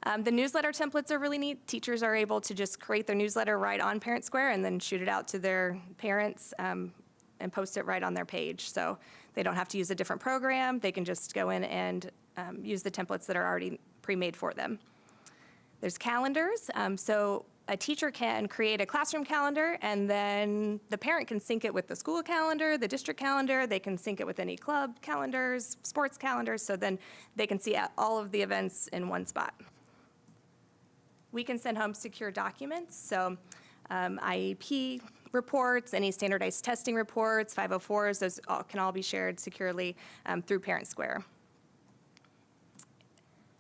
The newsletter templates are really neat. Teachers are able to just create their newsletter right on Parent Square and then shoot it out to their parents and post it right on their page. So they don't have to use a different program. They can just go in and use the templates that are already pre-made for them. There's calendars. So a teacher can create a classroom calendar, and then the parent can sync it with the school calendar, the district calendar. They can sync it with any club calendars, sports calendars, so then they can see all of the events in one spot. We can send home secure documents, so IEP reports, any standardized testing reports, 504s, those can all be shared securely through Parent Square.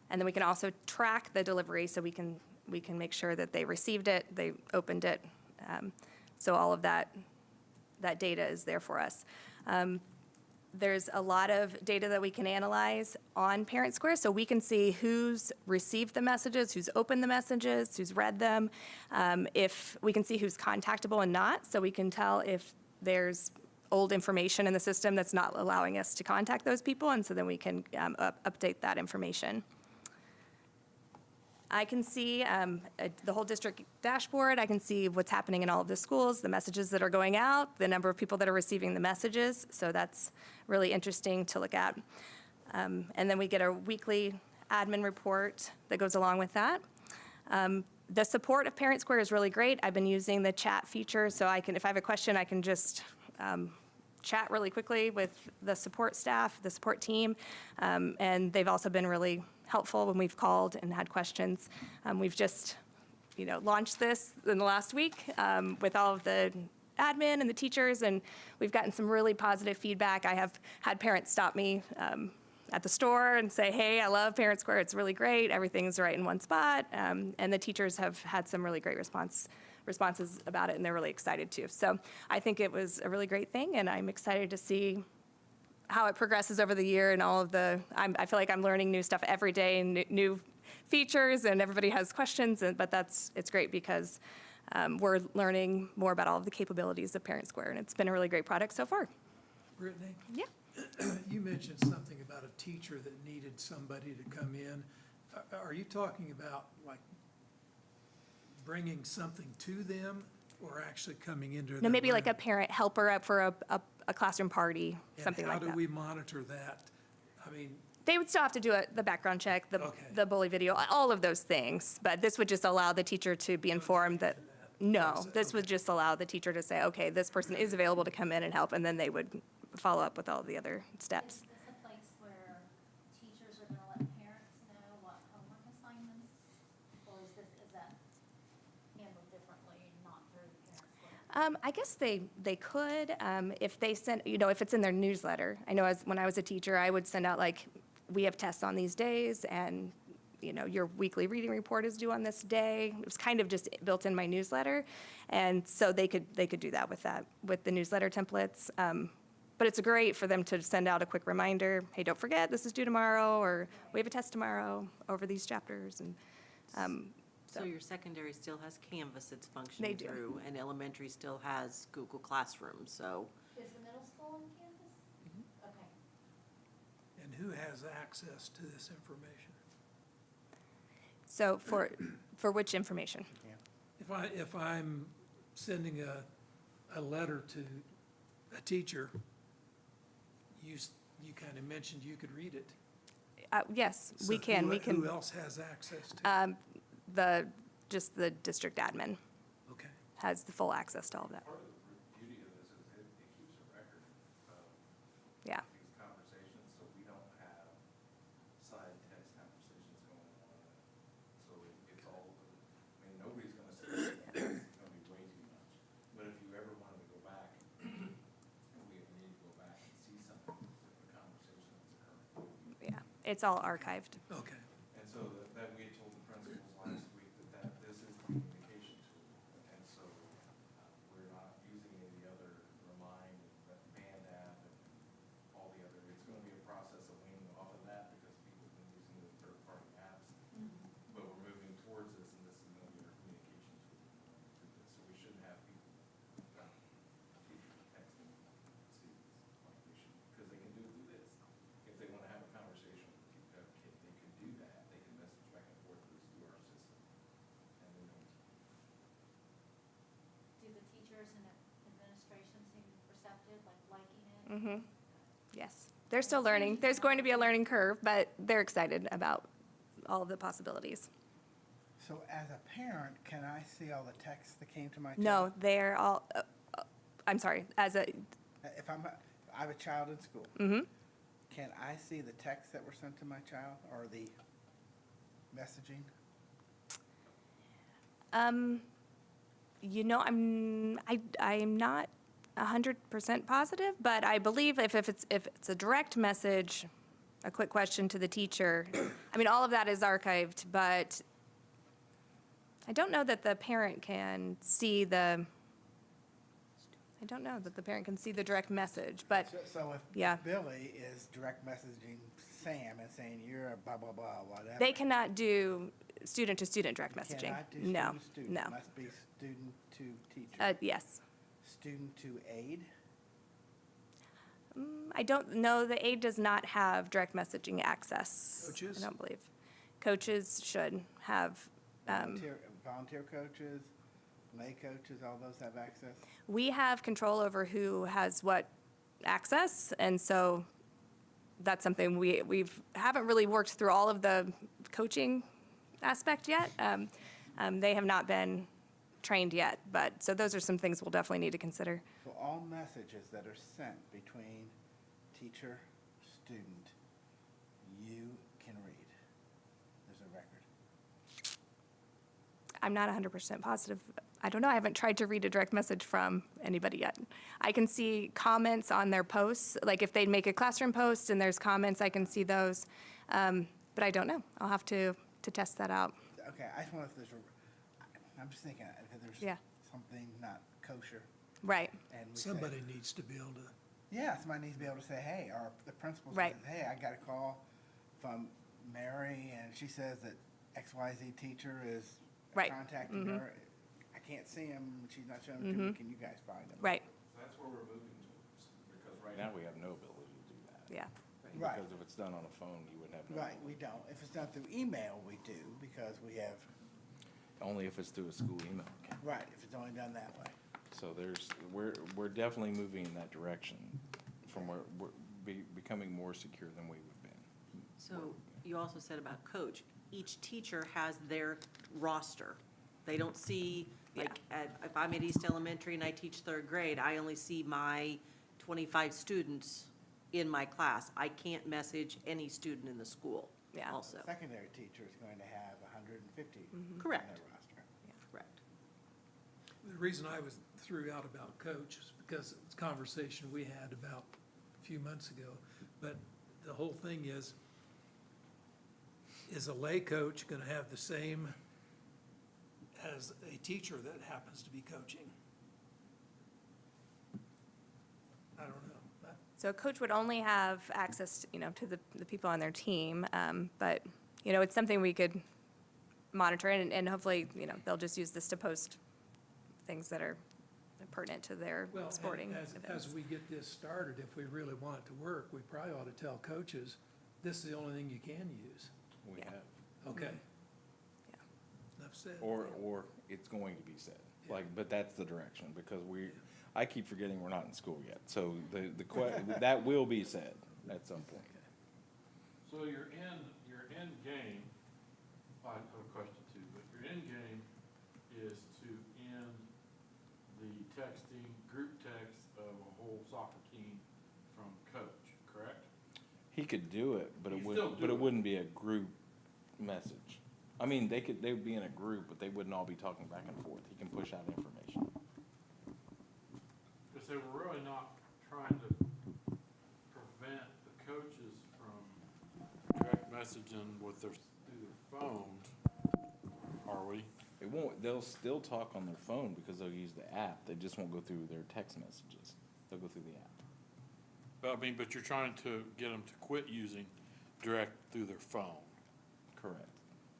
And then we can also track the delivery, so we can make sure that they received it, they opened it. So all of that data is there for us. There's a lot of data that we can analyze on Parent Square, so we can see who's received the messages, who's opened the messages, who's read them. If we can see who's contactable and not, so we can tell if there's old information in the system that's not allowing us to contact those people, and so then we can update that information. I can see the whole district dashboard. I can see what's happening in all of the schools, the messages that are going out, the number of people that are receiving the messages. So that's really interesting to look at. And then we get a weekly admin report that goes along with that. The support of Parent Square is really great. I've been using the chat feature, so I can, if I have a question, I can just chat really quickly with the support staff, the support team, and they've also been really helpful when we've called and had questions. We've just, launched this in the last week with all of the admin and the teachers, and we've gotten some really positive feedback. I have had parents stop me at the store and say, hey, I love Parent Square, it's really great, everything's right in one spot, and the teachers have had some really great responses about it, and they're really excited too. So I think it was a really great thing, and I'm excited to see how it progresses over the year and all of I feel like I'm learning new stuff every day and new features, and everybody has questions, but it's great because we're learning more about all of the capabilities of Parent Square, and it's been a really great product so far. Brittany? Yeah. You mentioned something about a teacher that needed somebody to come in. Are you talking about like bringing something to them or actually coming into No, maybe room? like a parent helper up for a classroom party, something like that. How do we monitor that? I mean, they would still have to do the background check, the bully video, all of those things. But this would just allow the teacher to be informed that, no, this would just allow the teacher to say, okay, this person is available to come in and help, and then they would follow up with all the other steps. Is this a place where teachers are going to let parents know what homework assignments, or is that handled differently, not through Parent Square? I guess they could, if they send, if it's in their newsletter. I know when I was a teacher, I would send out like, we have tests on these days, and your weekly reading report is due on this day. It was kind of just built in my newsletter, and so they could do that with the newsletter templates. But it's great for them to send out a quick reminder, hey, don't forget, this is due tomorrow, or we have a test tomorrow over these chapters. And so your secondary still has Canvas it's functioning through, and elementary still has Google Classroom, so. Is the middle school on campus? Okay. and who has access to this information? So for which information? If I'm sending a letter to a teacher, you kind of mentioned you could read it. Yes, So we can. Who else has access to it? Just the district admin Okay. has the full access to all of that. Part of the beauty of this is it keeps a record of Yeah. these conversations, so we don't have side text conversations going on. So it's all, nobody's gonna say, it's gonna be way too much. But if you ever wanted to go back, and we need to go back and see something, the conversation that's occurring. Yeah, it's all archived. Okay. And so that we had told the principals last week that this is the communication tool. And so we're not using any of the other Remind, Band app, and all the other. It's going to be a process of weaning off of that because people have been using the third-party apps. But we're moving towards this, and this is going to be our communication tool. So we shouldn't have people teachers texting students like we should, because they can do this. If they want to have a conversation with a kid, they can do that. Yes. They're still learning. There's going to be a learning curve, but they're excited about all of the possibilities. So as a parent, can I see all the texts that came to my child? No, they're all, I'm sorry, as a, If I have a child in school, can I see the texts that were sent to my child or the messaging? you know, I'm not 100% positive, but I believe if it's a direct message, a quick question to the teacher, I mean, all of that is archived, but I don't know that the parent can see the, I don't know that the parent can see the direct message, but So yeah. if Billy is direct messaging Sam and saying, you're a blah, blah, blah, whatever. They cannot do student-to-student direct messaging. Cannot do No, student to student. no. It must be student to teacher. Yes. Student to aide? I don't know, the aide does not have direct messaging access. Coaches? I don't believe. Coaches should have, Volunteer coaches, lay coaches, all those have access? we have control over who has what access, and so that's something we've haven't really worked through all of the coaching aspect yet. They have not been trained yet, but, so those are some things we'll definitely need to consider. So all messages that are sent between teacher, student, you can read. There's a record. I'm not 100% positive. I don't know, I haven't tried to read a direct message from anybody yet. I can see comments on their posts, like if they make a classroom post and there's comments, I can see those. But I don't know. I'll have to test that out. Okay, I just wonder if there's I'm just thinking if there's Yeah. something not kosher. Right, And we say, Somebody needs to be able to, yeah, somebody needs to be able to say, hey, or the principal Right. says, hey, I got a call from Mary and she says that XYZ teacher is Right. contacting her. I can't see him, she's not showing them to me, can you guys find him? right, That's where we're moving towards, because right now we have no ability to do that. yeah. Right. Because if it's done on a phone, you wouldn't have no. Right, we don't. If it's done through email, we do, because we have, Only if it's through a school email account. right, if it's only done that way. So we're definitely moving in that direction from where we're becoming more secure than we would been. So you also said about coach, each teacher has their roster. They don't see, like, if I'm at East Elementary and I teach third grade, I only see my 25 students in my class. I can't message any student in the school Yeah. also. Secondary teacher is going to have 150 on Correct. their roster. Correct. the reason I threw out about coach is because it's a conversation we had about a few months ago. But the whole thing is a lay coach gonna have the same as a teacher that happens to be coaching? I don't know. So a coach would only have access, to the people on their team, but, it's something we could monitor, and hopefully, they'll just use this to post things that are pertinent to their Well, sporting as events. we get this started, if we really want it to work, we probably ought to tell coaches, this is the only thing you can use. We Yeah. have. Okay? Yeah. Enough said. Or it's going to be said, but that's the direction, because I keep forgetting we're not in school yet. So that will be said at some point. So your end game, I have a question too, but your end game is to end the texting, group text of a whole soccer team from coach, correct? He could do it, but You still do it it. wouldn't be a group message. I mean, they would be in a group, but they wouldn't all be talking back and forth. He can push out information. Because they were really not trying to prevent the coaches from direct messaging with through their phones, are we? It won't, they'll still talk on their phone because they'll use the app. They just won't go through their text messages. They'll go through the app. But you're trying to get them to quit using direct through their phone. Correct.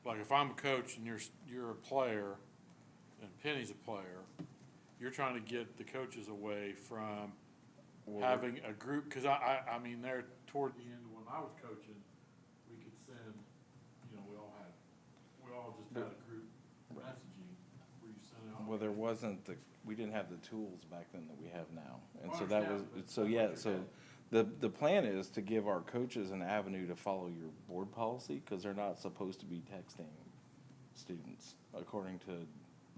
Like if I'm a coach and you're a player and Penny's a player, you're trying to get the coaches away from having a group, because I mean, there toward the end when I was coaching, we could send, we all just had a group messaging where you sent out. Well, there was wasn't we didn't have the tools back then that we have now. And I so that was, understand, but so that's yeah, what you so had. the plan is to give our coaches an avenue to follow your board policy, because they're not supposed to be texting students. According to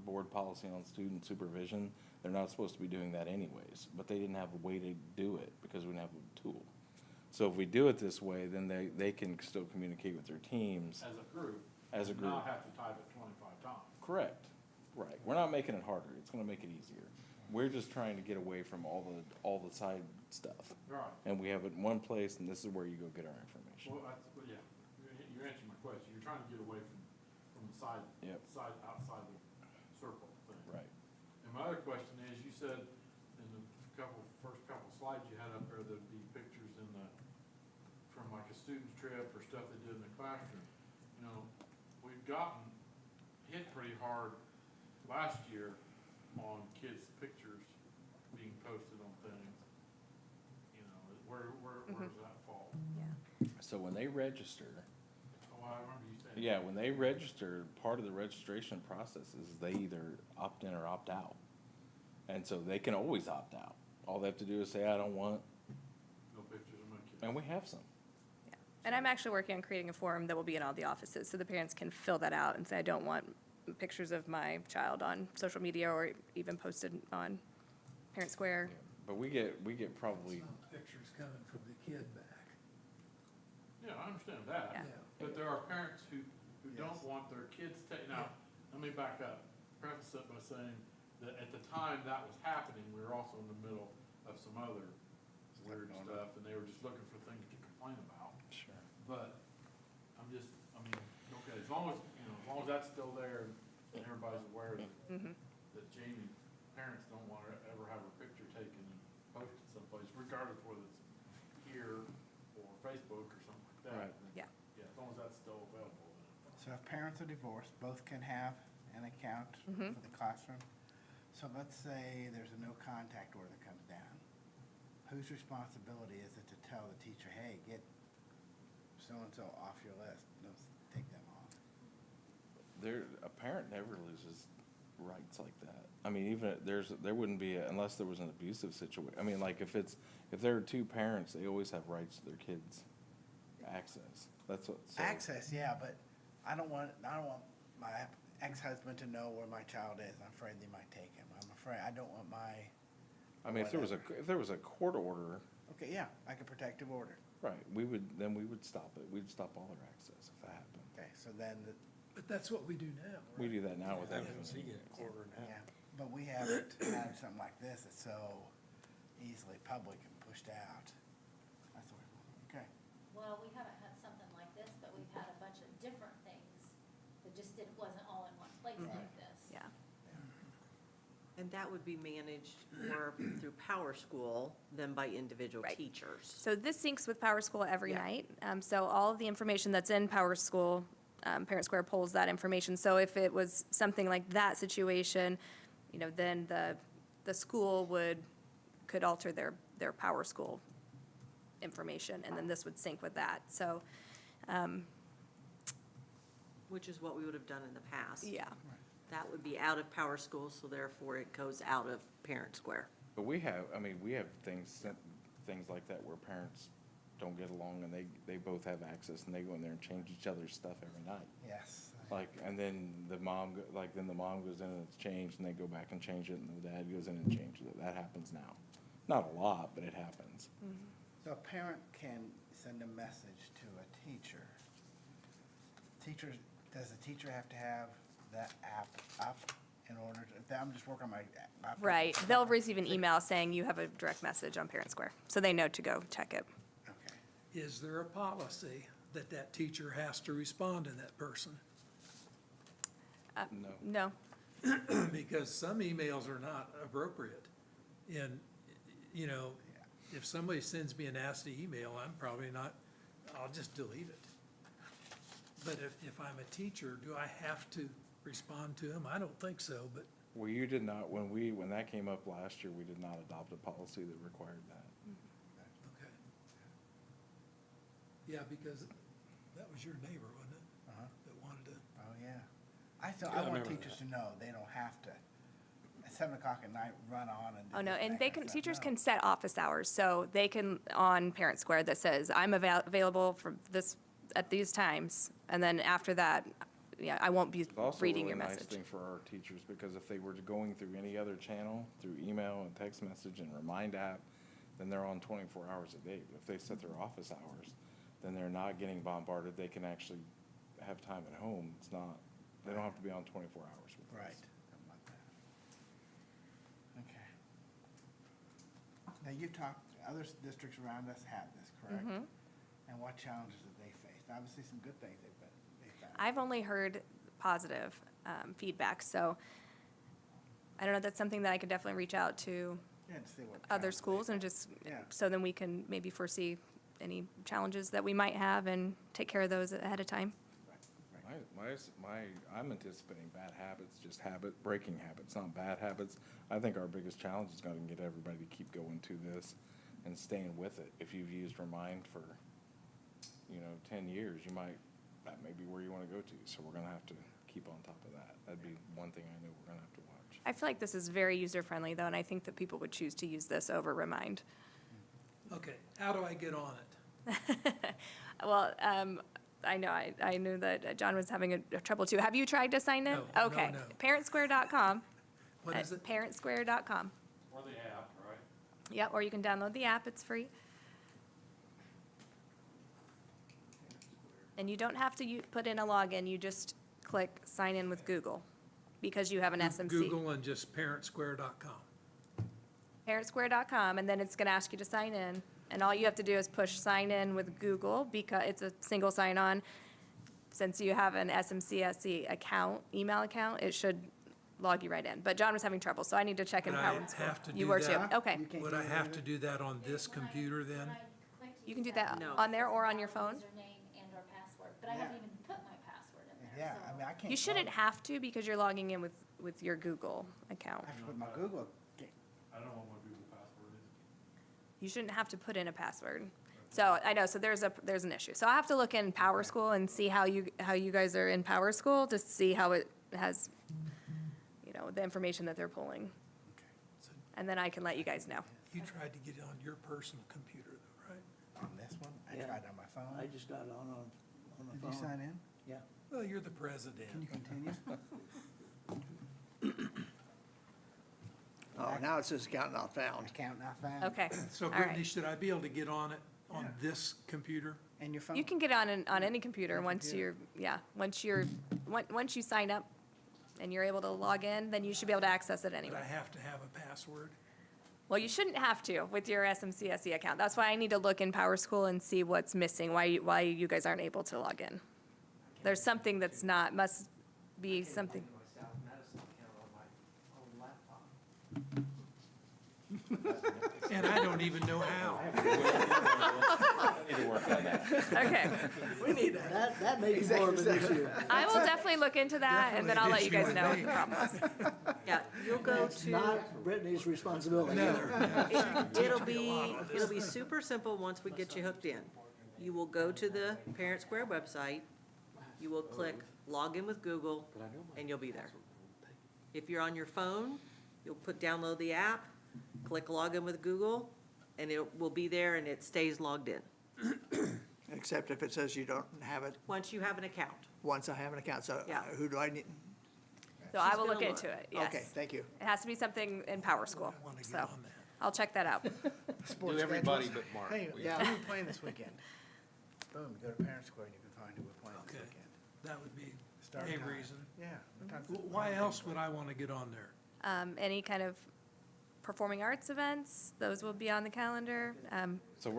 board policy on student supervision, they're not supposed to be doing that anyways, but they didn't have a way to do it because we didn't have a tool. So if we do it this way, then they can still communicate with their teams As a group. as a and group. Not have to type it 25 times. Correct, right. We're not making it harder. It's gonna make it easier. We're just trying to get away from all the side stuff. Right. And we have it in one place, and this is where you go get our information. Well, well, yeah, you answered my question. You're trying to get away from the side, Yep. outside the circle thing. Right. And my other question is, you said in the first couple slides you had up there, there'd be pictures from like a student's trip or stuff they did in the classroom. You know, we've gotten hit pretty hard last year on kids' pictures being posted on things. You know, where does that fall? Yeah. So when they register, Oh, I remember you saying. yeah, when they register, part of the registration process is they either opt in or opt out. And so they can always opt out. All they have to do is say, I don't want, No pictures of my kids. and we have some. Yeah. And I'm actually working on creating a form that will be in all the offices, so the parents can fill that out and say, I don't want pictures of my child on social media or even posted on Parent Square. But we get probably, Some pictures coming from the kid back. Yeah, I understand that. Yeah. But there are parents who don't Yes. want their kids now, let me back up, preface it by saying that at the time that was happening, we were also in the middle of some other weird stuff, and they were just looking for things to complain about. sure. But I mean, okay, as long as that's still there and everybody's aware that Jamie, parents don't want to ever have her picture taken and posted someplace, regardless whether it's here or Facebook or something like that. Right. then, Yeah. Yeah, as long as that's still available, then. So if parents are divorced, both can have an account for the classroom. So let's say there's a no contact order that comes down. Whose responsibility is it to tell the teacher, hey, get so-and-so off your list, don't take them off? A parent never loses rights like that. I mean, even, there wouldn't be, unless there was an abusive situation. I mean, like, if there are two parents, they always have rights to their kids' access. That's what. So- Access, yeah, but I don't want my ex-husband to know where my child is. I'm afraid they might take him. I don't want my, I mean, if there was a court order, okay, yeah, like a protective order. right, we would stop it. We'd stop all their access if that happened. Okay, so then, But that's what we do now, We right? do that now with everything. yeah, but we haven't had something like this that's so easily public and pushed out. That's what, okay. Well, we haven't had something like this, but we've had a bunch of different things that just wasn't all in one place like this. Yeah. And that would be managed more through Power School than by individual Right. teachers. So this syncs with Power School every Yeah. night. So all of the information that's in Power School, Parent Square pulls that information. So if it was something like that situation, then the school could alter their Power School information, and then this would sync with that. So, Which is what we would have done in the past. yeah. That would be out of Power School, so therefore it goes out of Parent Square. But we have things like that where parents don't get along and they both have access and they go in there and change each other's stuff every night. Yes. Like, and then the mom goes in and it's changed and they go back and change it and the dad goes in and changes it. That happens now. Not a lot, but it happens. So a parent can send a message to a teacher. Does the teacher have to have that app up in order to, if I'm just working on my app? Right. They'll receive an email saying you have a direct message on Parent Square, so they know to go check it. Okay. Is there a policy that teacher has to respond to that person? No. No. Because some emails are not appropriate. And, if somebody sends me a nasty email, I'm probably not, I'll just delete it. But if I'm a teacher, do I have to respond to them? I don't think so, but Well, you did not, when that came up last year, we did not adopt a policy that required that. okay. Yeah, because that was your neighbor, wasn't it? That wanted to, Oh, yeah. I want teachers to know they don't have to 7 o'clock at night, run on and do Oh, no, this, and that they kind can, of stuff. teachers No. can set office hours, so they can, on Parent Square that says, I'm available from this, at these times, and then after that, yeah, I won't be It's also a reading really your nice message. thing for our teachers, because if they were going through any other channel, through email and text message and Remind app, then they're on 24 hours a day. But if they set their office hours, then they're not getting bombarded. They can actually have time at home. It's not, they don't have to be on 24 hours with us. Right, something like that. Okay. Now, you talked, other districts around us have this, correct? Mm-hmm. And what challenges have they faced? Obviously, some good things they found. I've only heard positive feedback, so I don't know, that's something that I could definitely reach out to Yeah, to see what other challenges they schools and face. just, Yeah. so then we can maybe foresee any challenges that we might have and take care of those ahead of time. Right, right. I'm anticipating bad habits, just breaking habits, not bad habits. I think our biggest challenge is gonna get everybody to keep going to this and staying with it. If you've used Remind for, 10 years, that may be where you wanna go to. So we're gonna have to keep on top of that. That'd be one thing I know we're gonna have to watch. I feel like this is very user-friendly, though, and I think that people would choose to use this over Remind. Okay, how do I get on it? Well, I know, I knew that John was having a trouble, too. Have you tried to sign in? No, Okay. no. ParentSquare.com. What is it? ParentSquare.com. Or the app, right? Yep, or you can download the app, it's free. And you don't have to put in a login, you just click sign in with Google, because you have an SMC. Google and just parentsquare.com. ParentSquare.com, and then it's gonna ask you to sign in. And all you have to do is push sign in with Google, because it's a single sign-on. Since you have an SMCSC account, email account, it should log you right in. But John was having trouble, so I need to check in But I Power School. have to You do were too, that? okay. You can't Would do I it have either? to do that on this computer then? When I click to You can use do that No. on there or on your phone. Username and or password, but I haven't even put my password in there, Yeah, so. I mean, I can't. You shouldn't log- have to, because you're logging in with your Google account. I have to put my Google. I don't know what my Google password is. You shouldn't have to put in a password. So, I know, so there's an issue. So I have to look in Power School and see how you guys are in Power School, to see how it has, the information that they're pulling. So And then I can let you guys know. you tried to get on your personal computer though, right? On this one? I Yeah. tried on my phone. I just got on the Did phone. you sign in? Yeah. Well, you're the president. Can you continue? Oh, now it says account not found. Account not found? Okay, So all Brittany, right. should I be able to get on it on Yeah. this computer? And your phone? You can get on any computer Any once computer. once you sign up and you're able to log in, then you should be able to access it But anyway. I have to have a password? Well, you shouldn't have to with your SMCSC account. That's why I need to look in Power School and see what's missing, why you guys aren't able to log in. There's something that's not, must be something. My South Madison account on my own laptop. And I don't even know how. I need to work on that. Okay, We need that. That may be more of an issue. I will definitely look into that, and then I'll let you guys know what the problem is. Yeah, you'll go It's to, not Brittany's responsibility either. it'll be super simple once we get you hooked in. You will go to the Parent Square website, you will click log in with Google, and you'll be there. If you're on your phone, you'll download the app, click log in with Google, and it will be there and it stays logged in, Except if it says you don't have it once you have an account. once I have an account. So Yeah. who do I need? So I She's will gonna look look. into it, yes. Okay, thank you. It has to be something in Power School, I want to so get on that. I'll check that out. Sports Do everybody schedules. but Mark. Hey, We- yeah, who are we playing this weekend? Boom, go to Parent Square and you can find who we're playing this Okay. weekend. That would be Start a time. reason. Yeah. what time's W- it? Why else would I want to get on there? Any kind of performing arts events, those will be on the calendar. So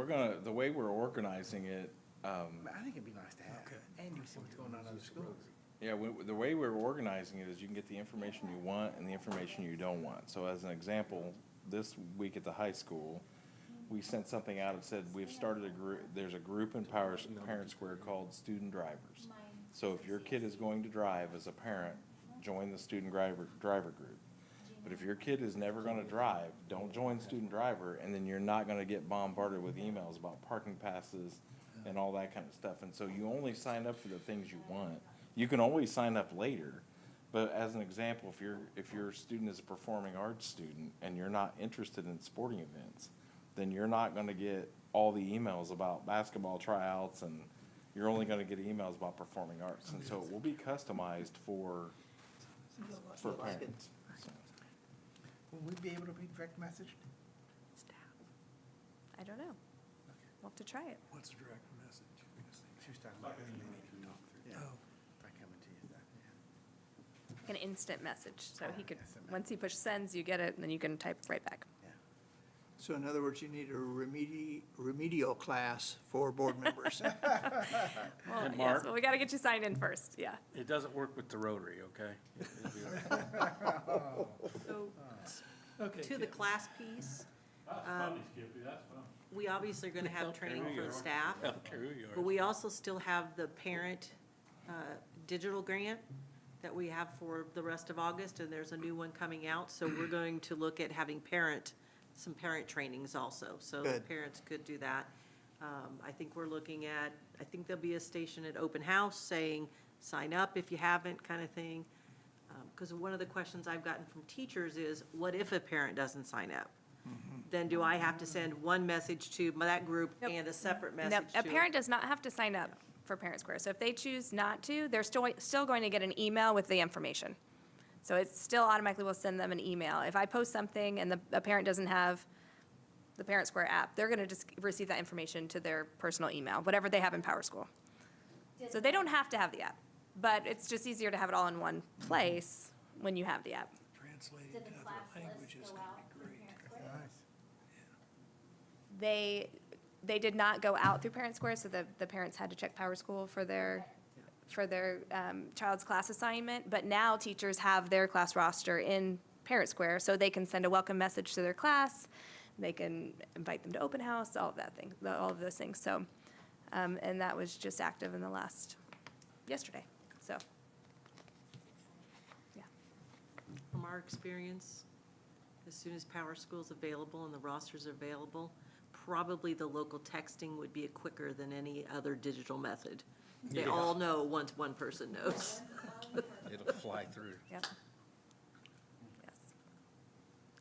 the way we're organizing it, I think it'd be nice to have. Okay. And you see what's going on in other schools. yeah, the way we're organizing it is you can get the information you want and the information you don't want. So as an example, this week at the high school, we sent something out that said we've started there's a group in Parent Square called Student Drivers. So if your kid is going to drive as a parent, join the student driver group. But if your kid is never gonna drive, don't join student driver, and then you're not gonna get bombarded with emails about parking passes and all that kind of stuff. And so you only sign up for the things you want. You can always sign up later, But as an example, if your student is a performing arts student and you're not interested in sporting events, then you're not gonna get all the emails about basketball tryouts, and you're only gonna get emails about performing arts. And so it will be customized for parents. So. Will we be able to be direct messaged? I don't know. We'll have to try it. What's a direct message? She was talking about. Yeah. Oh, If I come into you, that, yeah. Like an instant message, so he could, SMS. once he pushes sends, you get it, and then you can type right back. So in other words, you need a remedial class for board members. Well, And yes, Mark? well, we gotta get you signed in first, yeah. It doesn't work with the Rotary, okay? It'll be okay. So, okay. to the Kim. class piece, That's funny, Skippy, that's fun. we obviously are gonna have training for the staff. I don't care who you But are. we also still have the parent digital grant that we have for the rest of August, and there's a new one coming out. So we're going to look at having some parent trainings also, so the Good. parents could do that. I think we're looking at, I think there'll be a station at open house saying, sign up if you haven't, kind of thing. Because one of the questions I've gotten from teachers is, what if a parent doesn't sign up? Then do I have to send one message to that group Nope. and a separate No, message to? a parent does not have to sign up for Parent Square, so if they choose not to, they're still going to get an email with the information. So it still automatically will send them an email. If I post something and a parent doesn't have the Parent Square app, they're gonna just receive that information to their personal email, whatever they have in Power School. So they don't have to have the app, but it's just easier to have it all in one place when you have the app. Translating Did to the other class languages list is go gonna out be through great. Parent Square? Nice. They did not go out through Parent Square, so the parents had to check Power School for their child's class assignment. But now teachers have their class roster in Parent Square, so they can send a welcome message to their class. They can invite them to open house, all of those things. So, and that was just active in yesterday, so. Yeah, From our experience, as soon as Power School's available and the rosters are available, probably the local texting would be quicker than any other digital method. They Yeah. all know once one person knows. It'll fly through. yep. Yes.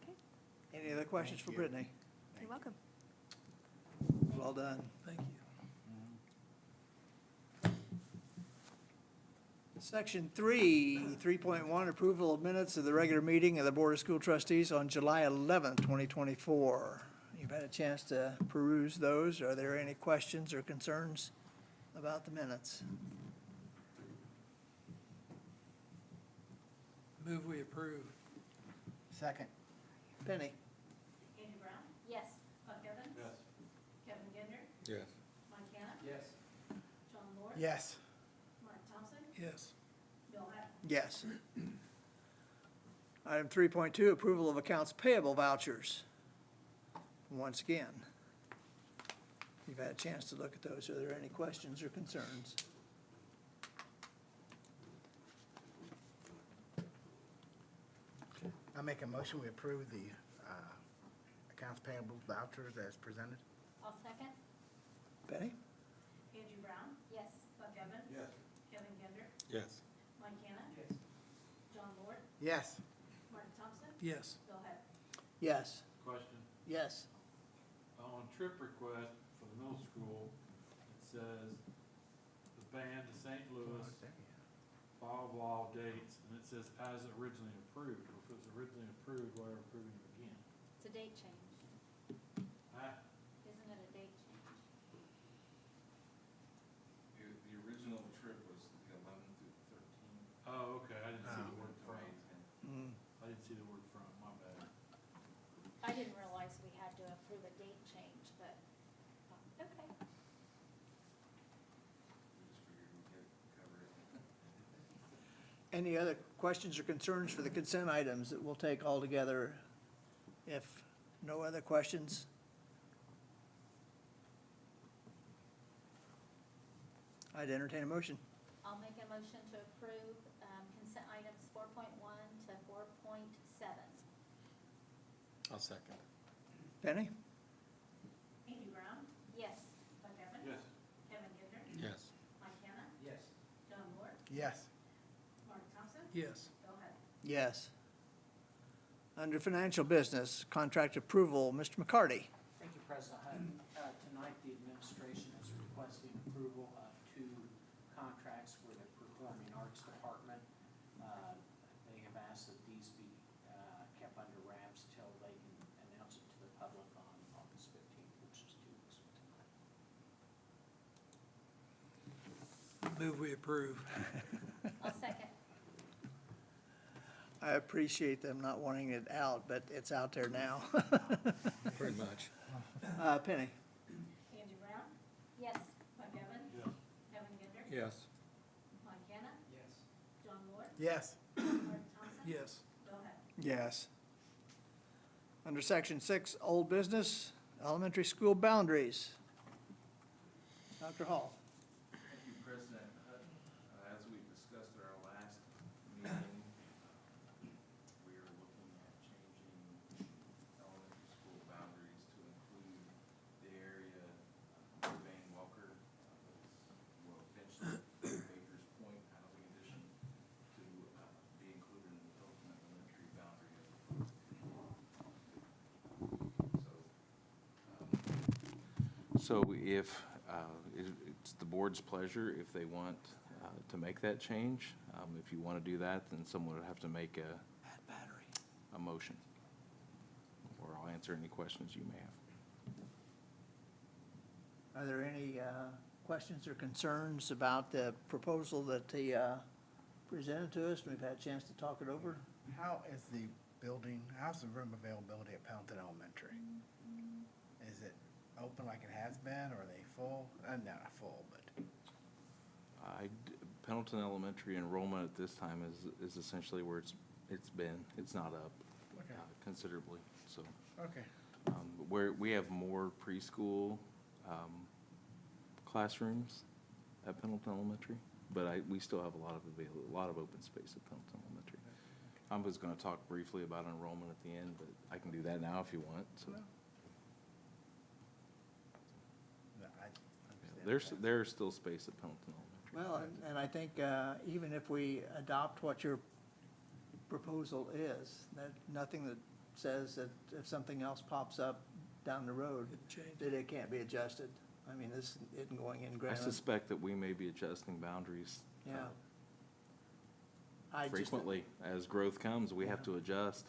Okay, Any other questions for Thank you. Brittany? you're welcome. Well done. Thank you. Section 3.1, approval of minutes of the regular meeting of the Board of School Trustees on July 11th, 2024. You've had a chance to peruse those. Are there any questions or concerns about the minutes? Move we approve. Second. Penny? Andrew Brown? Yes. Buck Evans? Yes. Kevin Gender? Yes. Mike Cannon? Yes. John Lord? Yes. Mark Thompson? Yes. Bill Hack? Yes. Item 3.2, approval of accounts payable vouchers. Once again, you've had a chance to look at those. Are there any questions or concerns? I make a motion, we approve the accounts payable vouchers as presented. I'll second. Penny? Andrew Brown? Yes. Buck Evans? Yes. Kevin Gender? Yes. Mike Cannon? Yes. John Lord? Yes. Mark Thompson? Yes. Bill Hack? Yes. Question, Yes. on trip request for the middle school, it says the band to St. Louis, blah, blah, dates, and it says as originally approved. If it was originally approved, why are we approving it again? It's a date change. Ah, Isn't it a date change? The original trip was the 11th through the 13th. oh, okay, I didn't see the word from. Mm. I didn't see the word from, my bad. I didn't realize we had to approve a date change, but, okay. We just figured we'd cover it. Any other questions or concerns for the consent items that we'll take all together? If no other questions? I'd entertain a motion. I'll make a motion to approve consent items 4.1 to 4.7. I'll second. Penny? Andrew Brown? Yes. Buck Evans? Yes. Kevin Gender? Yes. Mike Cannon? Yes. John Lord? Yes. Mark Thompson? Yes. Bill Yes. Under financial business, contract approval, Mr. McCarty. Thank you, President Hutton. Tonight, the administration is requesting approval of 2 contracts for the Performing Arts Department. They have asked that these be kept under wraps till they can announce it to the public on August 15th, which is 2 weeks from tonight. Move we approve. I'll second. I appreciate them not wanting it out, but it's out there now. Pretty much. Penny? Angie Brown? Yes. Mike Evans? Yes. Kevin Ginder? Yes. Mike Hannah? Yes. John Lord? Yes. Martin Thompson? Yes. Bill Heck? Yes. Under section 6, old business, elementary school boundaries. Dr. Hall? Thank you, President Hutton. As we discussed at our last meeting, we are looking at changing elementary school boundaries to include the area of Van Welker, will eventually be Baker's Point Housing Addition to be included in the Pendleton Elementary boundary as opposed to. So if, it's the board's pleasure if they want to make that change. If you want to do that, then someone would have to make a motion. Or I'll answer any questions you may have. Are there any questions or concerns about the proposal that they presented to us? We've had a chance to talk it over. How is the building, how's the room availability at Pendleton Elementary? Is it open like it has been, or are they full? Not full, but. Pendleton Elementary enrollment at this time is essentially where it's been. It's not up Okay. considerably, so. Okay. Where we have more preschool classrooms at Pendleton Elementary, but we still have a lot of open space at Pendleton Elementary. I was gonna talk briefly about enrollment at the end, but I can do that now if you want, so. No, I understand. There's still space at Pendleton Elementary. Well, and I think even if we adopt what your proposal is, that nothing that says that if something else pops up down the road, Could change that it can't be adjusted. I mean, this isn't going in I granite. suspect that we may be adjusting boundaries Yeah. I just- frequently. As growth comes, we have to adjust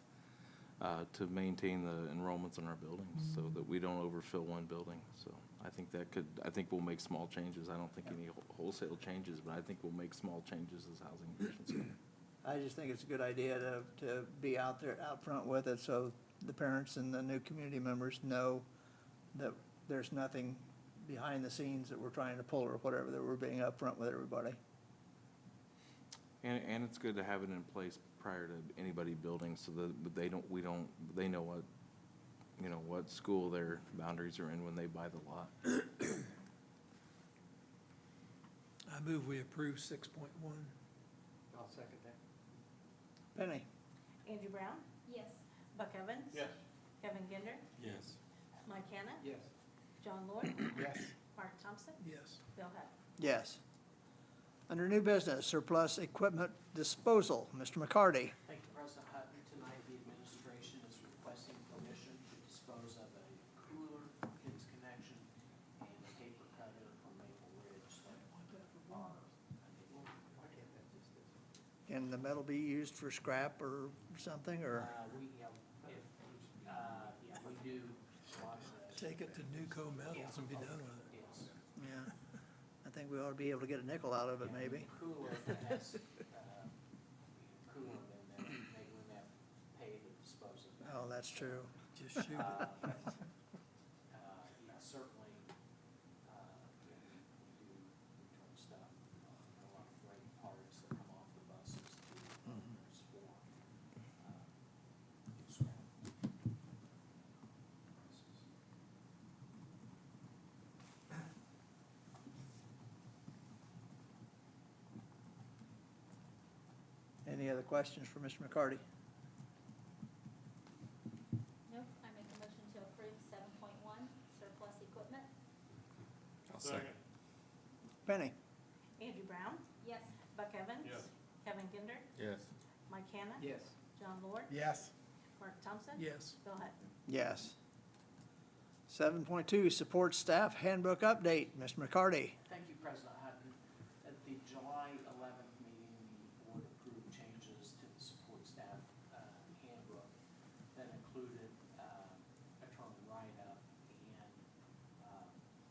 to maintain the enrollments in our buildings so that we don't overfill one building. So I think we'll make small changes. I don't think any wholesale changes, but I think we'll make small changes as housing conditions come. I just think it's a good idea to be out there, out front with it, so the parents and the new community members know that there's nothing behind the scenes that we're trying to pull or whatever, that we're being upfront with everybody. And it's good to have it in place prior to anybody building so that they know what school their boundaries are in when they buy the lot. I move we approve 6.1. I'll second that. Penny? Angie Brown? Yes. Buck Evans? Yes. Kevin Ginder? Yes. Mike Hannah? Yes. John Lord? Yes. Martin Thompson? Yes. Bill Heck? Yes. Under new business, surplus equipment disposal, Mr. McCarty. Thank you, President Hutton. Tonight, the administration is requesting permission to dispose of a cooler from Kids Connection and a paper cutter from Maple Ridge that are unable. Can the metal be used for scrap or something, or? We, we do want to. Take it to Nuco Metals and be done with it. Yes. Yeah, I think we ought to be able to get a nickel out of it, maybe. Cooler that has, cooler in there, maybe we may have to pay to dispose of that. Oh, that's true. Just shoot it. Yeah, certainly, we do return stuff, a lot of great parts that come off the buses to owners for, scrap. Any other questions for Mr. McCarty? Nope. I make a motion to approve 7.1 surplus equipment. I'll Second. Penny? Angie Brown? Yes. Buck Evans? Yes. Kevin Ginder? Yes. Mike Hannah? Yes. John Lord? Yes. Mark Thompson? Yes. Bill Hutton? Yes. 7.2, support staff handbook update. Mr. McCarty. Thank you, President Hutton. At the July 11th meeting, the board approved changes to the support staff handbook that included a term write-up, and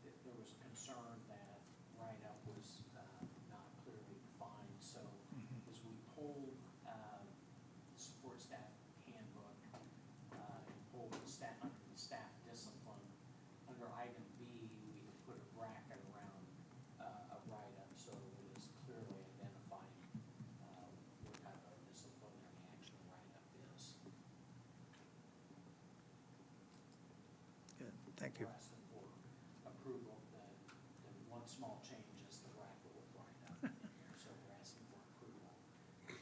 there was concern that write-up was not clearly defined. So as we pulled the support staff handbook and pulled the staff under the staff discipline, under item B, we had put a bracket around a write-up, so it is clearly identifying what type of disciplinary action a write-up is. Good, thank you. We're asking for approval. The one small change is the bracket with write-up. So we're asking for approval to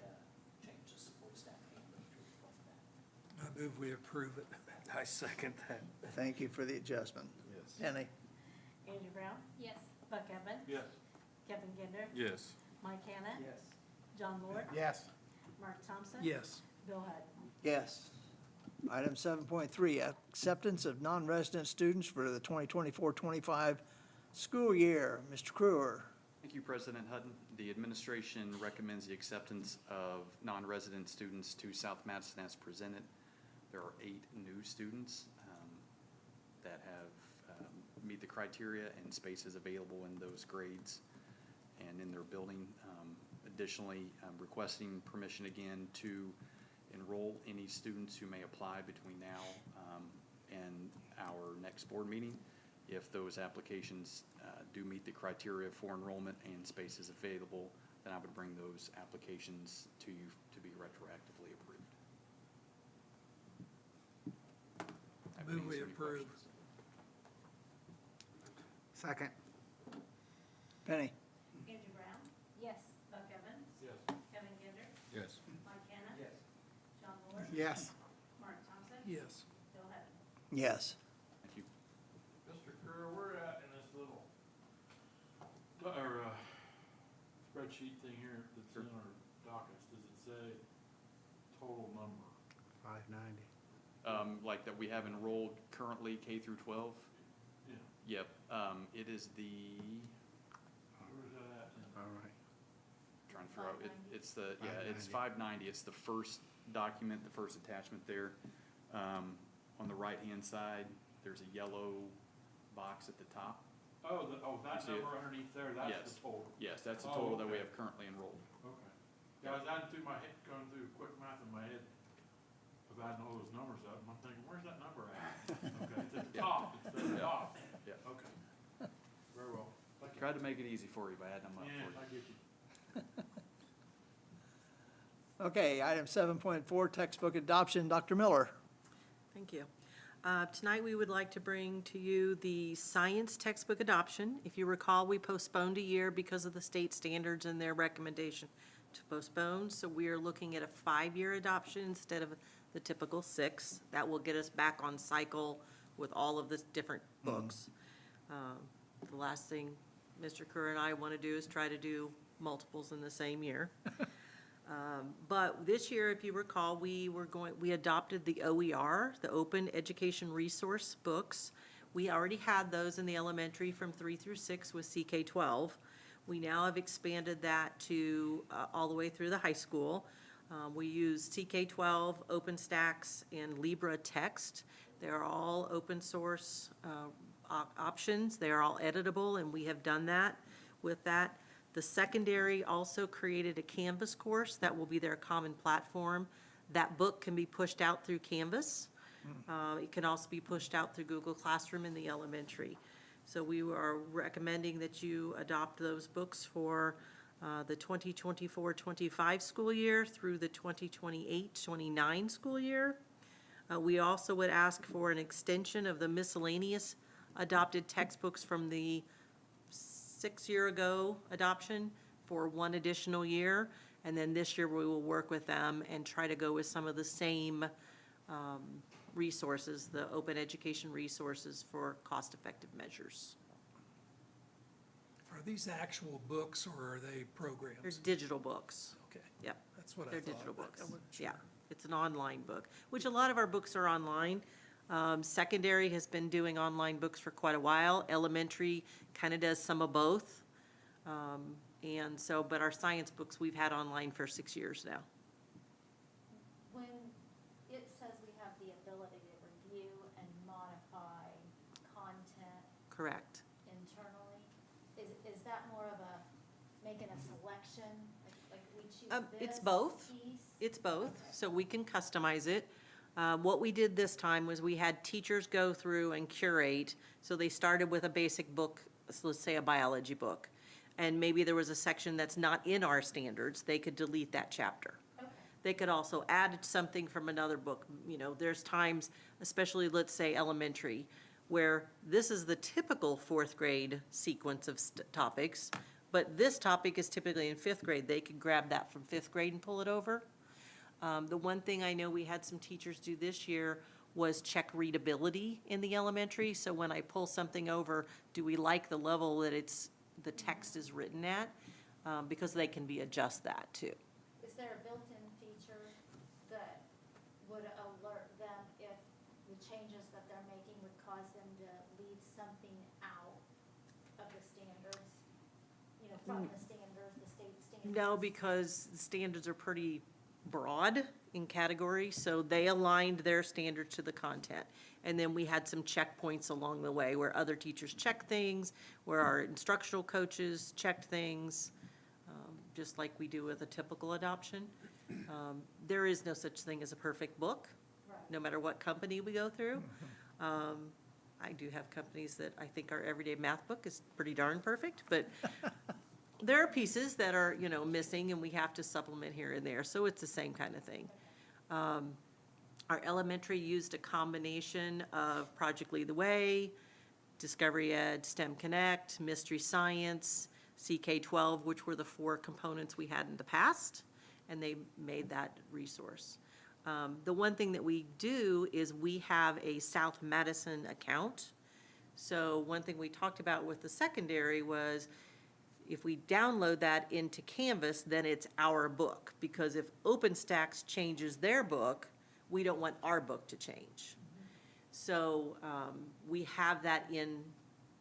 change the support staff handbook to reflect that. I move we approve it. I second that. Thank you for the adjustment. Yes. Penny. Andrew Brown? Yes. Buck Evans? Yes. Kevin Kinder? Yes. Mike Hanna? Yes. John Lord? Yes. Mark Thompson? Yes. Bill Hutton? Yes. Item 7.3, acceptance of non-resident students for the 2024-25 school year. Mr. Crewer. Thank you, President Hutton. The administration recommends the acceptance of non-resident students to South Madison as presented. There are 8 new students that have meet the criteria, and spaces available in those grades and in their building. Additionally, requesting permission again to enroll any students who may apply between now and our next board meeting. If those applications do meet the criteria for enrollment and spaces available, then I would bring those applications to you to be retroactively approved. Have any Move we approve. questions? Second. Penny. Andrew Brown? Yes. Buck Evans? Yes. Kevin Kinder? Yes. Mike Hanna? Yes. John Lord? Yes. Mark Thompson? Yes. Bill Hutton? Yes. Thank you. Mr. Kerr, we're at in this little, spreadsheet thing here that's in our dockets, does it say total number? 590. Like that we have enrolled currently K through 12? Yeah, Yep. It is the, where's that at? All right. trying to figure out, 590. it's the, yeah, it's 590. 590. It's the first document, the first attachment there. On the right-hand side, there's a yellow box at the top. Oh, that You see it? number underneath there, that's Yes. the total. Yes, that's the Oh, total that we okay. have currently enrolled. Okay. Yeah, I was adding through my head, going through quick math in my head, of adding all those numbers up, and I'm thinking, where's that number at? Okay, it's at the Yeah. top, it's at the top. Yeah. Okay. Very well. Thank you. Tried to make it easy for you by adding them up Yeah, for I you. get you. Okay, item 7.4, textbook adoption. Dr. Miller. Thank you. Tonight, we would like to bring to you the science textbook adoption. If you recall, we postponed a year because of the state standards and their recommendation to postpone. So we are looking at a 5-year adoption instead of the typical 6. That will get us back on cycle with all of the different books. The last thing Mr. Kerr and I want to do is try to do multiples in the same year. But this year, if you recall, we adopted the OER, the Open Education Resource books. We already had those in the elementary from 3 through 6 with CK12. We now have expanded that to all the way through the high school. We use CK12, OpenStax, and Libra Text. They're all open source options. They are all editable, and we have done that with that. The secondary also created a Canvas course that will be their common platform. That book can be pushed out through Canvas. It can also be pushed out through Google Classroom in the elementary. So we are recommending that you adopt those books for the 2024-25 school year through the 2028-29 school year. We also would ask for an extension of the miscellaneous adopted textbooks from the 6-year ago adoption for 1 additional year. And then this year, we will work with them and try to go with some of the same resources, the open education resources for cost-effective measures. Are these actual books or are they They're programs? digital books. Okay, Yep. That's what I They're thought. digital but I books, wasn't yeah. sure. It's an online book, which a lot of our books are online. Secondary has been doing online books for quite a while. Elementary kind of does some of both. And so, but our science books, we've had online for 6 years now. When it says we have the ability to review and modify content Correct. internally, is that more of a, making a selection, like we choose It's this both. piece? It's both, Okay. so we can customize it. What we did this time was we had teachers go through and curate, so they started with a basic book, so let's say a biology book, and maybe there was a section that's not in our standards, they could delete that chapter. Okay. They could also add something from another book. You know, there's times, especially let's say elementary, where this is the typical fourth grade sequence of topics, but this topic is typically in fifth grade. They could grab that from fifth grade and pull it over. The one thing I know we had some teachers do this year was check readability in the elementary. So when I pull something over, do we like the level that the text is written at? Because they can adjust that too. Is there a built-in feature that would alert them if the changes that they're making would cause them to leave something out of the standards? You know, from the standards, the state standards? No, because the standards are pretty broad in category, so they aligned their standards to the content. And then we had some checkpoints along the way where other teachers checked things, where our instructional coaches checked things, just like we do with a typical adoption. There is no such thing as a perfect book, Right. no matter what company we go through. I do have companies that I think our everyday math book is pretty darn perfect, but there are pieces that are, you know, missing and we have to supplement here and there, so it's the same kind of thing. Our elementary used a combination of Project Lead the Way, Discovery Ed, STEM Connect, Mystery Science, CK12, which were the 4 components we had in the past, and they made that resource. The one thing that we do is we have a South Madison account. So one thing we talked about with the secondary was if we download that into Canvas, then it's our book. Because if OpenStax changes their book, we don't want our book to change. So we have that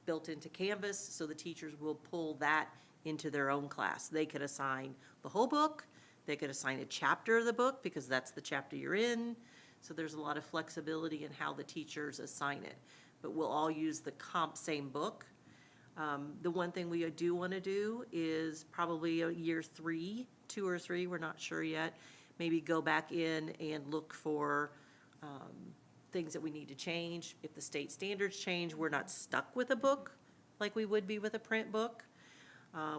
built into Canvas, so the teachers will pull that into their own class. They could assign the whole book, they could assign a chapter of the book because that's the chapter you're in. So there's a lot of flexibility in how the teachers assign it. But we'll all use the same book. The one thing we do want to do is probably a year 3, 2 or 3, we're not sure yet, maybe go back in and look for things that we need to change. If the state standards change, we're not stuck with a book like we would be with a print book.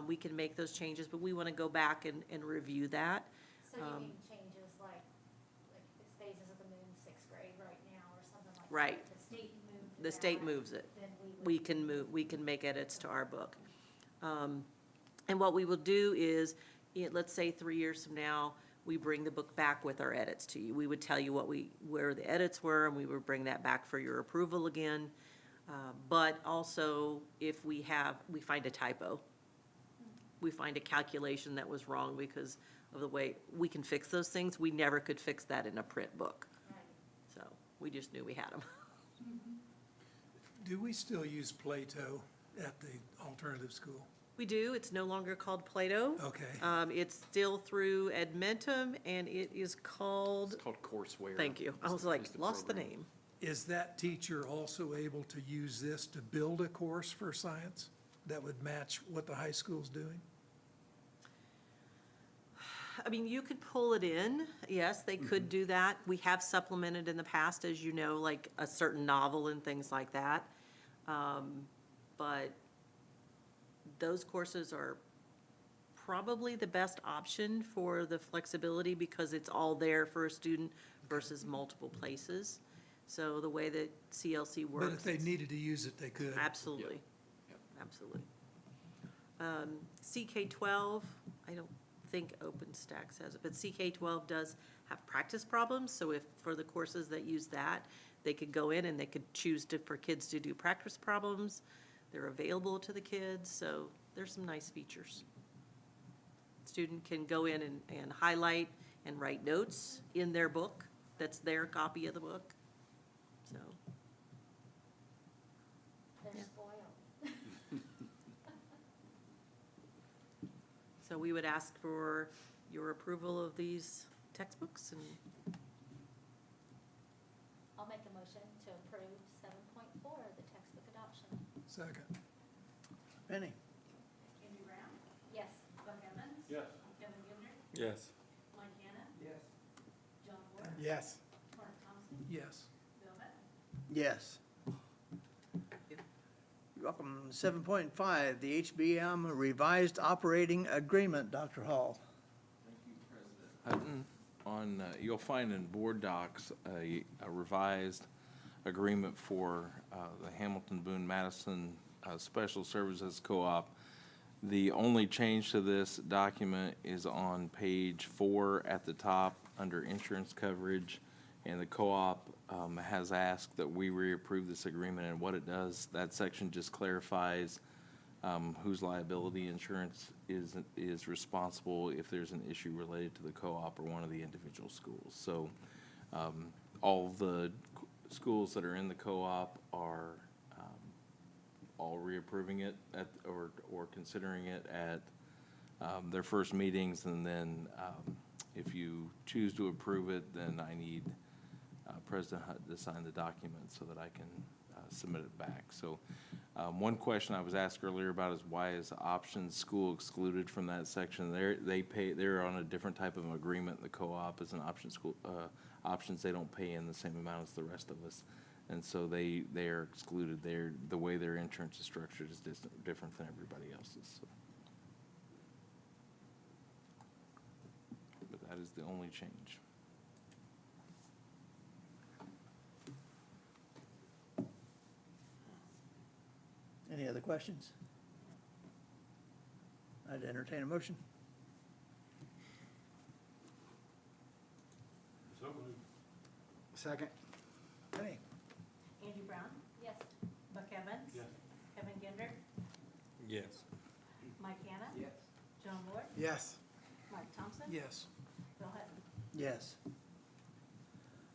We can make those changes, but we want to go back and review that. So you mean changes like it's Phases of the Moon, 6th grade right now, or something like that? Right. If the state moved The state that, moves it. then we would. We can make edits to our book. And what we will do is, let's say 3 years from now, we bring the book back with our edits to you. We would tell you where the edits were, and we would bring that back for your approval again. But also, if we find a typo, we find a calculation that was wrong because of the way, we can fix those things. We never could fix that in a print book. Right. So we just knew we had them. Do we still use Plato at the alternative school? We do. It's no longer called Plato. Okay. It's still through Edmentum, and it is called, It's called courseware. thank you. I is was the- like, is the lost the program. name. Is that teacher also able to use this to build a course for science that would match what the high school's doing? I mean, you could pull it in. Yes, they could do that. We have supplemented in the past, as you know, like a certain novel and things like that. But those courses are probably the best option for the flexibility because it's all there for a student versus multiple places. So the way that CLC works. But if they needed to use it, they could. Absolutely. Yep. Absolutely. CK12, I don't think OpenStax has it, but CK12 does have practice problems, so if, for the courses that use that, they could go in and they could choose for kids to do practice problems. They're available to the kids, so there's some nice features. It's student can go in and highlight and write notes in their book. That's their copy of the book, so. They're Yeah. spoiled. So we would ask for your approval of these textbooks, and I'll make a motion to approve 7.4, the textbook adoption. Second. Penny? Andy Brown, Yes. Buck Evans. Yes. Kevin Gilder, Yes. Mike Hannah, Yes. John Ward, Yes. Mark Thompson, Yes. Bill Betton. Yes. You're welcome. 7.5, the HBM revised operating agreement, Dr. Hall. Hutton, you'll find in board docs a revised agreement for the Hamilton Boone Madison Special Services Co-op. The only change to this document is on page 4 at the top under insurance coverage. And the co-op has asked that we reapprove this agreement, and what it does, that section just clarifies whose liability insurance is responsible if there's an issue related to the co-op or one of the individual schools. So all the schools that are in the co-op are all reapproving it or considering it at their first meetings, and then if you choose to approve it, then I need President Hutton to sign the document so that I can submit it back. So one question I was asked earlier about is why is options school excluded from that section? They're on a different type of agreement. The co-op is an option school. Options, they don't pay in the same amount as the rest of us. And so they are excluded. The way their insurance is structured is different than everybody else's. So. But that is the only change. Any other questions? I'd entertain a motion. So moved. Second. Penny? Andy Brown, Yes. Buck Evans. Yes. Kevin Gilder, Yes. Mike Hannah. Yes. John Ward, Yes. Mark Thompson. Yes. Bill Hutton. Yes.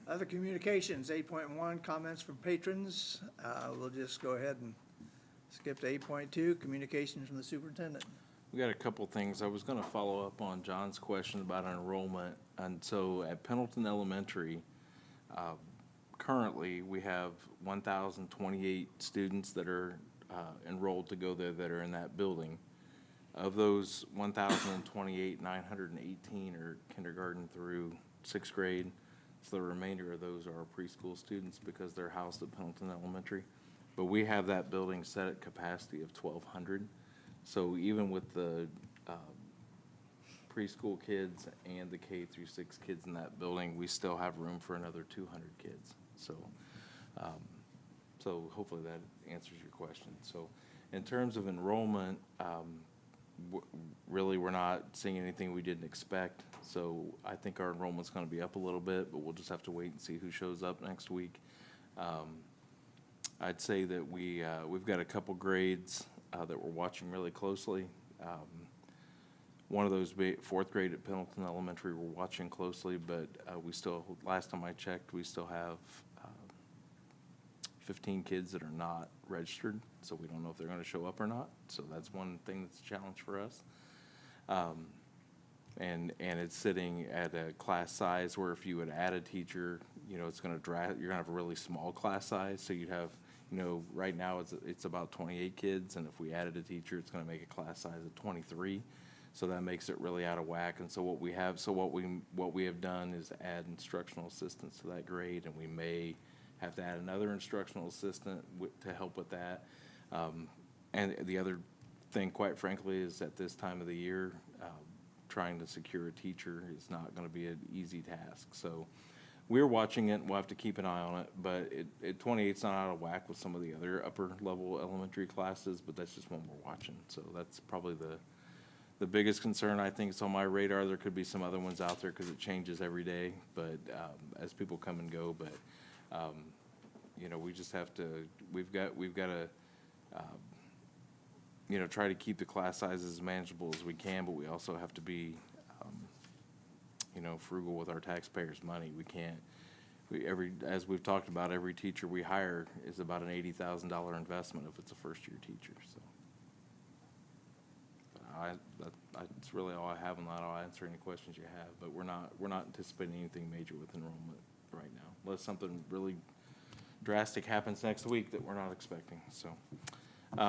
Other communications, 8.1, comments from patrons. We'll just go ahead and skip to 8.2, communications from the superintendent. We got a couple things. I was gonna follow up on John's question about enrollment. And so at Pendleton Elementary, currently, we have 1,028 students that are enrolled to go there that are in that building. Of those 1,028, 918 are kindergarten through 6th grade. So the remainder of those are preschool students because they're housed at Pendleton Elementary. But we have that building set at capacity of 1,200. So even with the preschool kids and the K through 6 kids in that building, we still have room for another 200 kids. So, so hopefully that answers your question. So in terms of enrollment, really we're not seeing anything we didn't expect. So I think our enrollment's gonna be up a little bit, but we'll just have to wait and see who shows up next week. I'd say that we've got a couple grades that we're watching really closely. One of those, 4th grade at Pendleton Elementary, we're watching closely, but we still, last time I checked, we still have 15 kids that are not registered, so we don't know if they're gonna show up or not. So that's one thing that's a challenge for us. And it's sitting at a class size where if you would add a teacher, you know, it's gonna you're gonna have a really small class size, so you'd have, you know, right now it's about 28 kids, and if we added a teacher, it's gonna make a class size of 23. So that makes it really out of whack. And so what we have done is add instructional assistants to that grade, and we may have to add another instructional assistant to help with that. And the other thing, quite frankly, is at this time of the year, trying to secure a teacher is not gonna be an easy task. So we're watching it, and we'll have to keep an eye on it, but 28's not out of whack with some of the other upper level elementary classes, but that's just one we're watching. So that's probably the biggest concern. I think it's on my radar. There could be some other ones out there because it changes every day, but as people come and go, but you know, we just have to, we've got to try to keep the class sizes as manageable as we can, but we also have to be, frugal with our taxpayers' money. We can't, as we've talked about, every teacher we hire is about an $80,000 investment if it's a first-year teacher, so. That's really all I have on that. I'll answer any questions you have, but we're not anticipating anything major with enrollment right now, unless something really drastic happens next week that we're not expecting, so.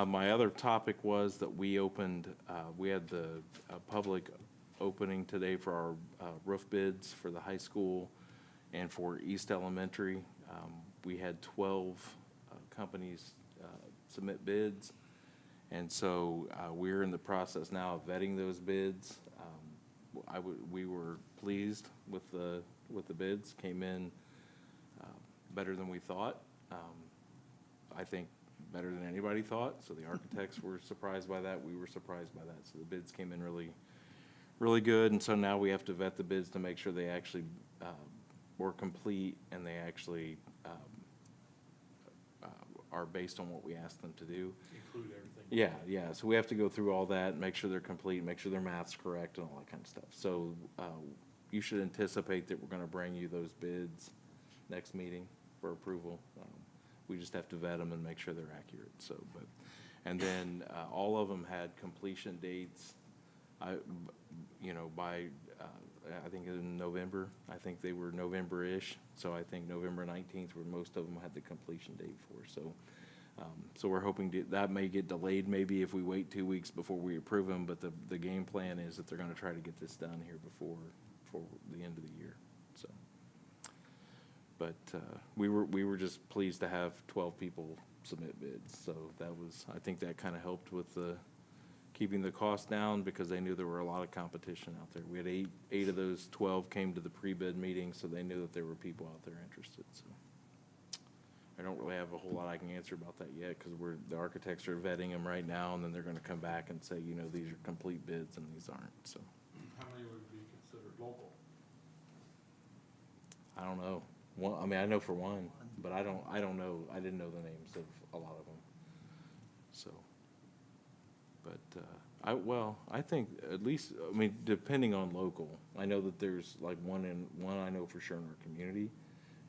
My other topic was that we had the public opening today for our roof bids for the high school and for East Elementary. We had 12 companies submit bids. And so we're in the process now of vetting those bids. We were pleased with the bids, came in better than we thought. I think better than anybody thought. So the architects were surprised by that. We were surprised by that. So the bids came in really, really good. And so now we have to vet the bids to make sure they actually were complete and they actually are based on what we asked them to do. Include everything. Yeah, so we have to go through all that, make sure they're complete, make sure their math's correct and all that kind of stuff. So you should anticipate that we're gonna bring you those bids next meeting for approval. We just have to vet them and make sure they're accurate, so, and then all of them had completion dates, by, I think in November. I think they were November-ish, so I think November 19th where most of them had the completion date for, so. So we're hoping that may get delayed maybe if we wait 2 weeks before we approve them, but the game plan is that they're gonna try to get this done here before the end of the year, so. But we were just pleased to have 12 people submit bids, so I think that kind of helped with keeping the cost down because they knew there were a lot of competition out there. We had eight of those 12 came to the pre-bid meeting, so they knew that there were people out there interested, so. I don't really have a whole lot I can answer about that yet because the architects are vetting them right now, and then they're gonna come back and say, these are complete bids and these aren't, so. How many would be considered local? I don't know. I know for one, but I don't know, I didn't know the names of a lot of them, so. But, I think at least, depending on local, I know that there's like one I know for sure in our community.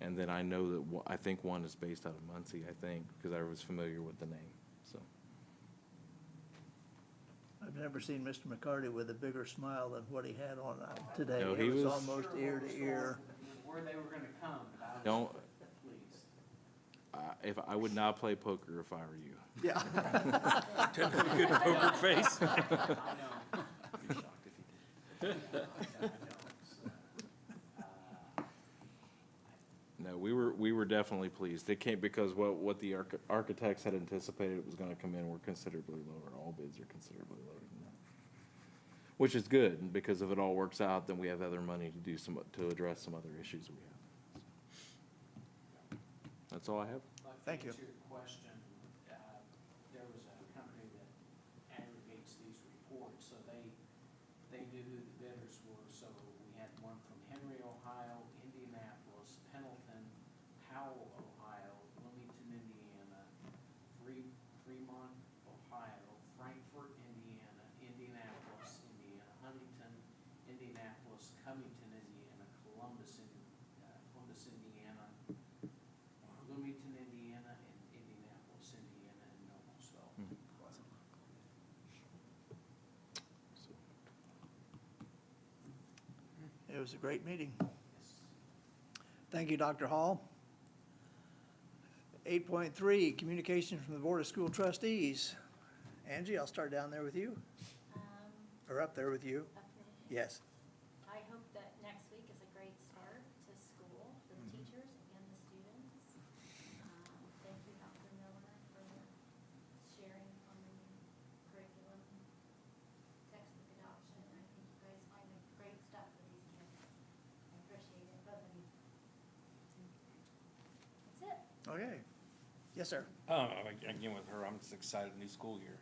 And then I know that, I think one is based out of Muncie, I think, because I was familiar with the name, so. I've never seen Mr. McCarty with a bigger smile than what he had on today. No, It he was was- almost ear to ear. Where they were gonna come, but I was Don't- pleased. If I would not play poker if I were you. Yeah. Good poker face. I know. I'd be shocked if he did. I know, No, we were definitely pleased. It came because what the architects had anticipated it was gonna come in were considerably lower. All bids are considerably lower than that. Which is good, because if it all works out, then we have other money to address some other issues we have. That's all I have. Thank you. To your question, there was a company that aggregates these reports, so they knew who the bidders were. So we had one from Henry, Ohio, Indianapolis, Pendleton, Powell, Ohio, Bloomington, Indiana, Fremont, Ohio, Frankfort, Indiana, Indianapolis, Indiana, Huntington, Indianapolis, Covington, Indiana, Columbus, Indiana, Bloomington, Indiana, and Indianapolis, Indiana, and Noblesville. It was a great meeting. Yes. Thank you, Dr. Hall. 8.3, communications from the Board of School Trustees. Angie, I'll start down there with you, or up there with you. Up there. Yes. I hope that next week is a great start to school for the teachers and the students. Thank you, Dr. Miller, for sharing on the curriculum, textbook adoption. I think you guys find great stuff for these kids. I appreciate it, both of you. That's it. Okay. Yes, sir. Again, with her, I'm just excited, new school year,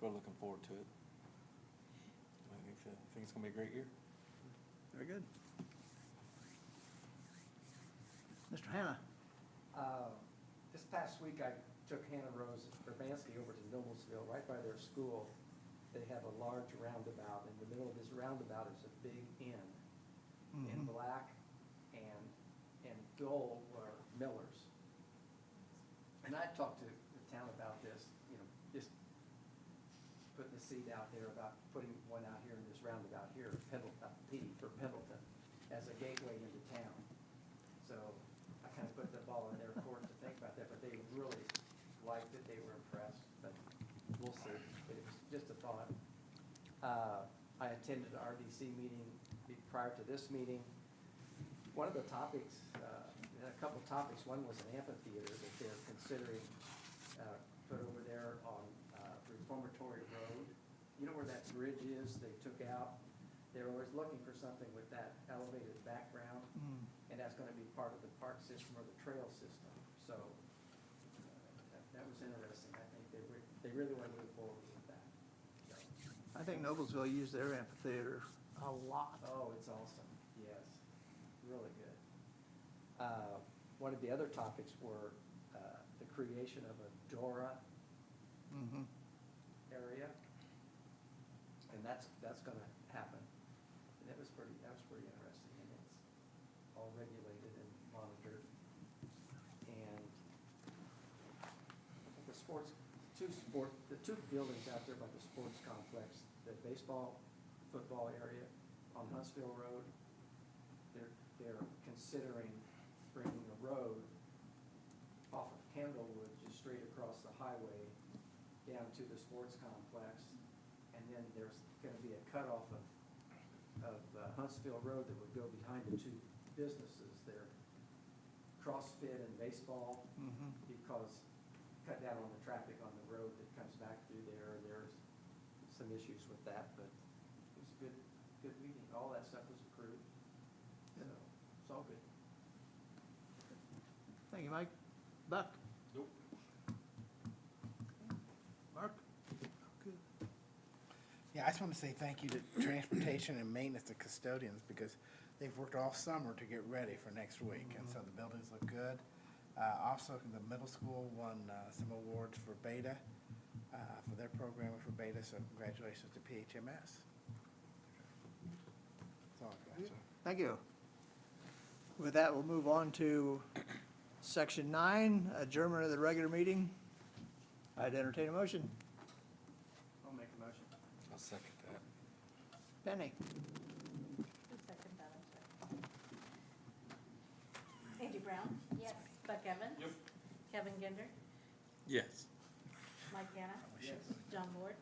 really looking forward to it. I think it's gonna be a great year. Very good. Mr. Hannah. This past week, I took Hannah Rose Urbanski over to Noblesville, right by their school. They have a large roundabout. In the middle of this roundabout is a big inn. In black and gold were Miller's. And I talked to the town about this, you know, just putting the seed out there about putting one out here in this roundabout here, Pendleton, for Pendleton, as a gateway into town. So I kind of put the ball in their court to think about that, but they really liked it, they were impressed, but we'll see. But it was just a thought. I attended an RDC meeting prior to this meeting. One of the topics, a couple of topics, one was an amphitheater that they're considering put over there on Reformatory Road. You know where that bridge is they took out? They were always looking for something with that elevated background, and that's gonna be part of the park system or the trail system. So that was interesting. I think they really want to move forward with that. So, I think Noblesville used their amphitheater a lot. oh, it's awesome, yes, really good. One of the other topics were the creation of a DORA area, and that's gonna happen. And that was pretty interesting, and it's all regulated and monitored. And the two buildings out there by the sports complex, the baseball, football area on Huntsville Road, they're considering bringing a road off of Candlewood just straight across the highway down to the sports complex. And then there's gonna be a cutoff of Huntsville Road that would go behind the two businesses there, CrossFit and baseball, because cut down on the traffic on the road that comes back through there. There's some issues with that, but it was a good meeting. All that stuff was approved. So it's all good. Thank you, Mike. Buck? Nope. Mark? Yeah, I just want to say thank you to transportation and maintenance and custodians, because they've worked all summer to get ready for next week, and so the buildings look good. Also, the middle school won some awards for Beta, for their programming for Beta, so congratulations to PHMS. That's all I've got, sir. Thank you. With that, we'll move on to Section 9, adjournment of the regular meeting. I'd entertain a motion. I'll make a motion. I'll second that. Penny? Who seconded that? I'm sorry. Angie Brown? Yes. Buck Evans? Yep. Kevin Ginder? Yes. Mike Hannah? Yes. John Ward?